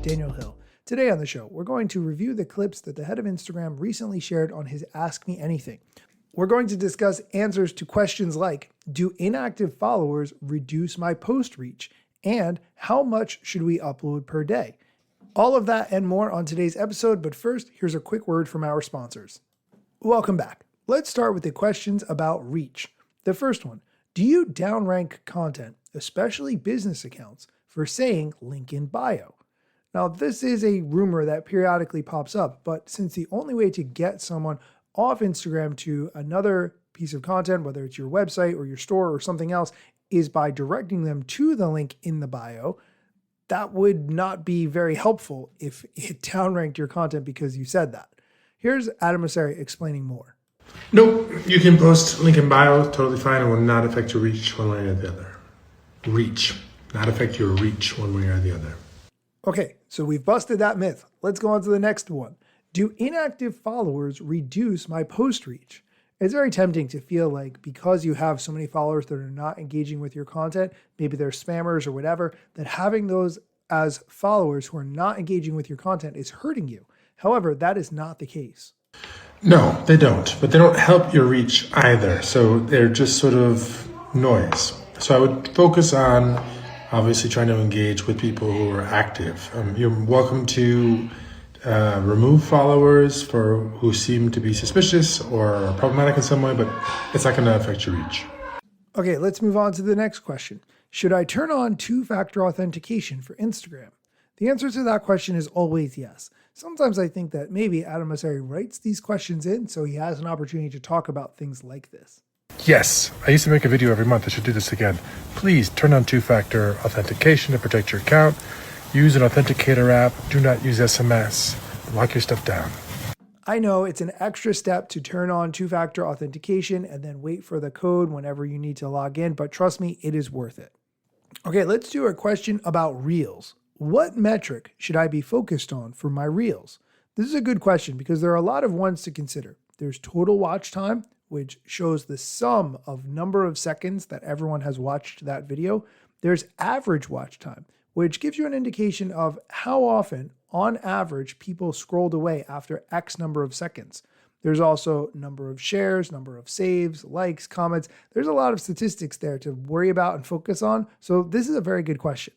Daniel Hill. Today on the show, we're going to review the clips that the head of Instagram recently shared on his Ask Me Anything. We're going to discuss answers to questions like, do inactive followers reduce my post reach? And how much should we upload per day? All of that and more on today's episode, but first, here's a quick word from our sponsors. Welcome back. Let's start with the questions about reach. The first one, do you downrank content, especially business accounts, for saying link in bio? Now, this is a rumor that periodically pops up, but since the only way to get someone off Instagram to another piece of content, whether it's your website or your store or something else, is by directing them to the link in the bio, that would not be very helpful if it downranked your content because you said that. Here's Adam Mosseri explaining more. Nope, you can post link in bio, totally fine. It will not affect your reach one way or the other. Reach, not affect your reach one way or the other. Okay, so we've busted that myth. Let's go on to the next one. Do inactive followers reduce my post reach? It's very tempting to feel like because you have so many followers that are not engaging with your content, maybe they're spammers or whatever, that having those as followers who are not engaging with your content is hurting you. However, that is not the case. No, they don't, but they don't help your reach either. So they're just sort of noise. So I would focus on obviously trying to engage with people who are active. You're welcome to remove followers who seem to be suspicious or problematic in some way, but it's not going to affect your reach. Okay, let's move on to the next question. Should I turn on two-factor authentication for Instagram? The answer to that question is always yes. Sometimes I think that maybe Adam Mosseri writes these questions in so he has an opportunity to talk about things like this. Yes, I used to make a video every month. I should do this again. Please turn on two-factor authentication to protect your account. Use an authenticator app. Do not use SMS. Lock your stuff down. I know it's an extra step to turn on two-factor authentication and then wait for the code whenever you need to log in, but trust me, it is worth it. Okay, let's do a question about Reels. What metric should I be focused on for my Reels? This is a good question because there are a lot of ones to consider. There's total watch time, which shows the sum of number of seconds that everyone has watched that video. There's average watch time, which gives you an indication of how often, on average, people scrolled away after X number of seconds. There's also number of shares, number of saves, likes, comments. There's a lot of statistics there to worry about and focus on. So this is a very good question.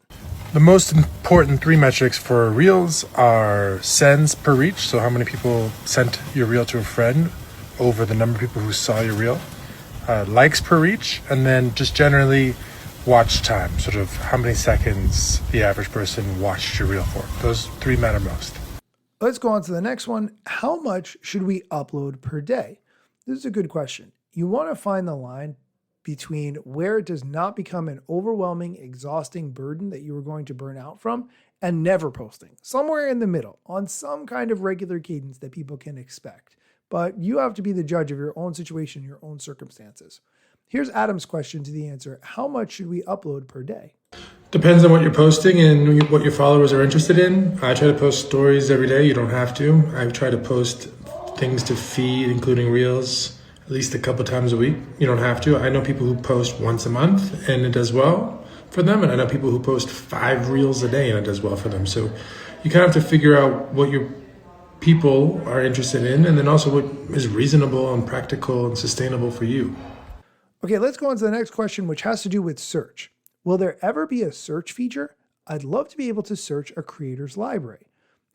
The most important three metrics for Reels are sends per reach. So how many people sent your Reel to a friend over the number of people who saw your Reel. Likes per reach, and then just generally watch time, sort of how many seconds the average person watched your Reel for. Those three matter most. Let's go on to the next one. How much should we upload per day? This is a good question. You want to find the line between where it does not become an overwhelming, exhausting burden that you are going to burn out from and never posting. Somewhere in the middle, on some kind of regular cadence that people can expect. But you have to be the judge of your own situation, your own circumstances. Here's Adam's question to the answer. How much should we upload per day? Depends on what you're posting and what your followers are interested in. I try to post stories every day. You don't have to. I try to post things to feed, including Reels, at least a couple times a week. You don't have to. I know people who post once a month and it does well for them. And I know people who post 5 Reels a day and it does well for them. So you kind of have to figure out what your people are interested in and then also what is reasonable and practical and sustainable for you. Okay, let's go on to the next question, which has to do with search. Will there ever be a search feature? I'd love to be able to search a creator's library.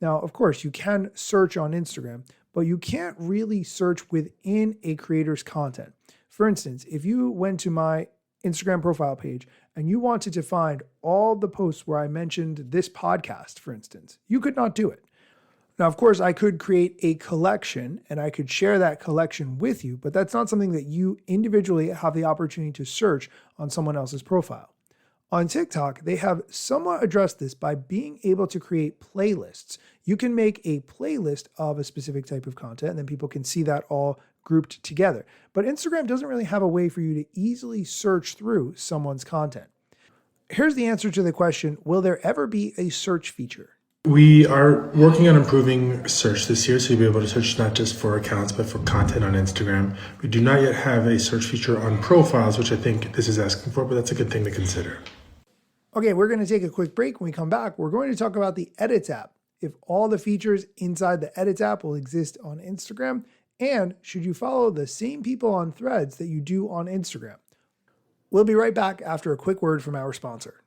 Now, of course, you can search on Instagram, but you can't really search within a creator's content. For instance, if you went to my Instagram profile page and you wanted to find all the posts where I mentioned this podcast, for instance, you could not do it. Now, of course, I could create a collection and I could share that collection with you, but that's not something that you individually have the opportunity to search on someone else's profile. On TikTok, they have somewhat addressed this by being able to create playlists. You can make a playlist of a specific type of content and then people can see that all grouped together. But Instagram doesn't really have a way for you to easily search through someone's content. Here's the answer to the question, will there ever be a search feature? We are working on improving search this year, so you'll be able to search not just for accounts, but for content on Instagram. We do not yet have a search feature on profiles, which I think this is asking for, but that's a good thing to consider. Okay, we're going to take a quick break. When we come back, we're going to talk about the Edits app. If all the features inside the Edits app will exist on Instagram, and should you follow the same people on Threads that you do on Instagram? We'll be right back after a quick word from our sponsor.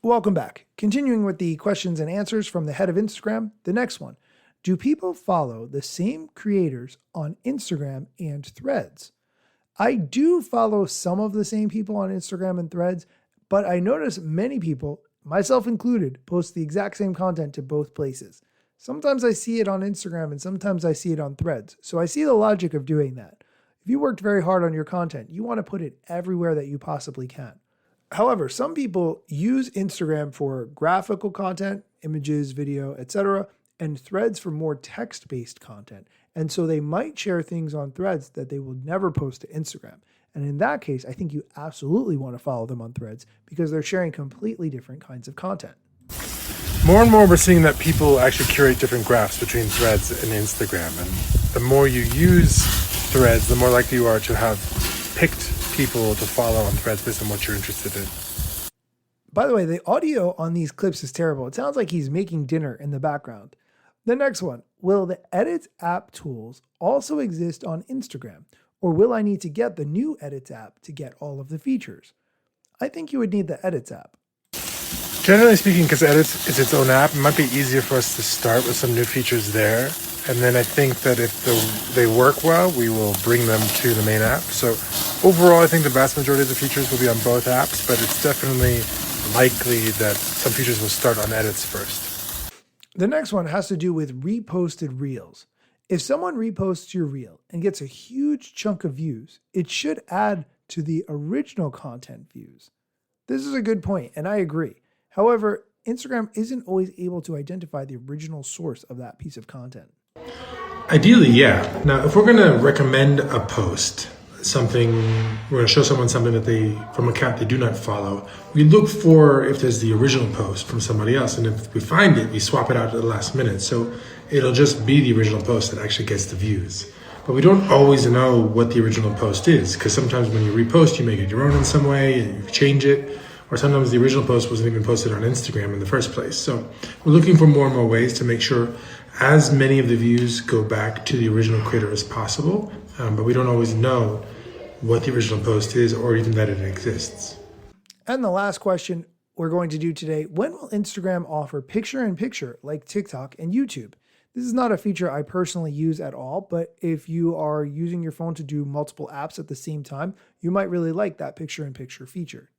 Welcome back. Continuing with the questions and answers from the head of Instagram, the next one. Do people follow the same creators on Instagram and Threads? I do follow some of the same people on Instagram and Threads, but I notice many people, myself included, post the exact same content to both places. Sometimes I see it on Instagram and sometimes I see it on Threads. So I see the logic of doing that. If you worked very hard on your content, you want to put it everywhere that you possibly can. However, some people use Instagram for graphical content, images, video, etc., and Threads for more text-based content. And so they might share things on Threads that they will never post to Instagram. And in that case, I think you absolutely want to follow them on Threads because they're sharing completely different kinds of content. More and more we're seeing that people actually curate different graphs between Threads and Instagram. And the more you use Threads, the more likely you are to have picked people to follow on Threads based on what you're interested in. By the way, the audio on these clips is terrible. It sounds like he's making dinner in the background. The next one, will the Edits app tools also exist on Instagram? Or will I need to get the new Edits app to get all of the features? I think you would need the Edits app. Generally speaking, because Edits is its own app, it might be easier for us to start with some new features there. And then I think that if they work well, we will bring them to the main app. So overall, I think the vast majority of the features will be on both apps, but it's definitely likely that some features will start on Edits first. The next one has to do with reposted reels. If someone reposts your reel and gets a huge chunk of views, it should add to the original content views. This is a good point, and I agree. However, Instagram isn't always able to identify the original source of that piece of content. Ideally, yeah. Now, if we're going to recommend a post, something, we're going to show someone something that from an account they do not follow, we look for if there's the original post from somebody else. And if we find it, we swap it out at the last minute. So it'll just be the original post that actually gets the views. But we don't always know what the original post is, because sometimes when you repost, you make it your own in some way and you change it. Or sometimes the original post wasn't even posted on Instagram in the first place. So we're looking for more and more ways to make sure as many of the views go back to the original creator as possible. But we don't always know what the original post is or even that it exists. And the last question we're going to do today, when will Instagram offer picture-in-picture like TikTok and YouTube? This is not a feature I personally use at all, but if you are using your phone to do multiple apps at the same time, you might really like that picture-in-picture feature.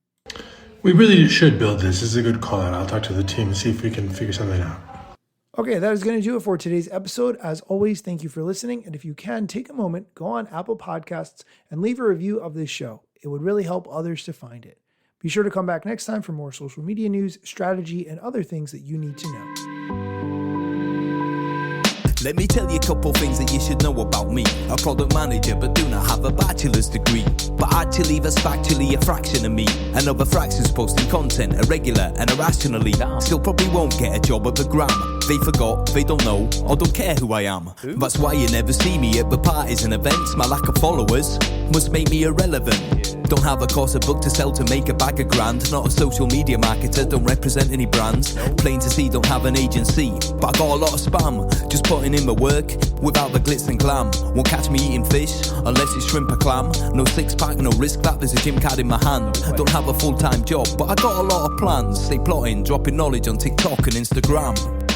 We really should build this. This is a good call out. I'll talk to the team and see if we can figure something out. Okay, that is going to do it for today's episode. As always, thank you for listening. And if you can, take a moment, go on Apple Podcasts and leave a review of this show. It would really help others to find it. Be sure to come back next time for more social media news, strategy, and other things that you need to know. Let me tell you a couple things that you should know about me. A product manager but do not have a bachelor's degree. But actually that's factually a fraction of me. And other fractions posting content irregular and irrationally. Still probably won't get a job at the gram. They forgot, they don't know, or don't care who I am. That's why you never see me at the parties and events. My lack of followers must make me irrelevant. Don't have a course, a book to sell to make a bag of grand. Not a social media marketer, don't represent any brands. Plain to see, don't have an agency. But I got a lot of spam, just putting in my work without the glitz and glam. Won't catch me eating fish unless it's shrimp or clam. No six pack, no risk that there's a gym card in my hand. Don't have a full-time job, but I got a lot of plans. Stay plotting, dropping knowledge on TikTok and Instagram.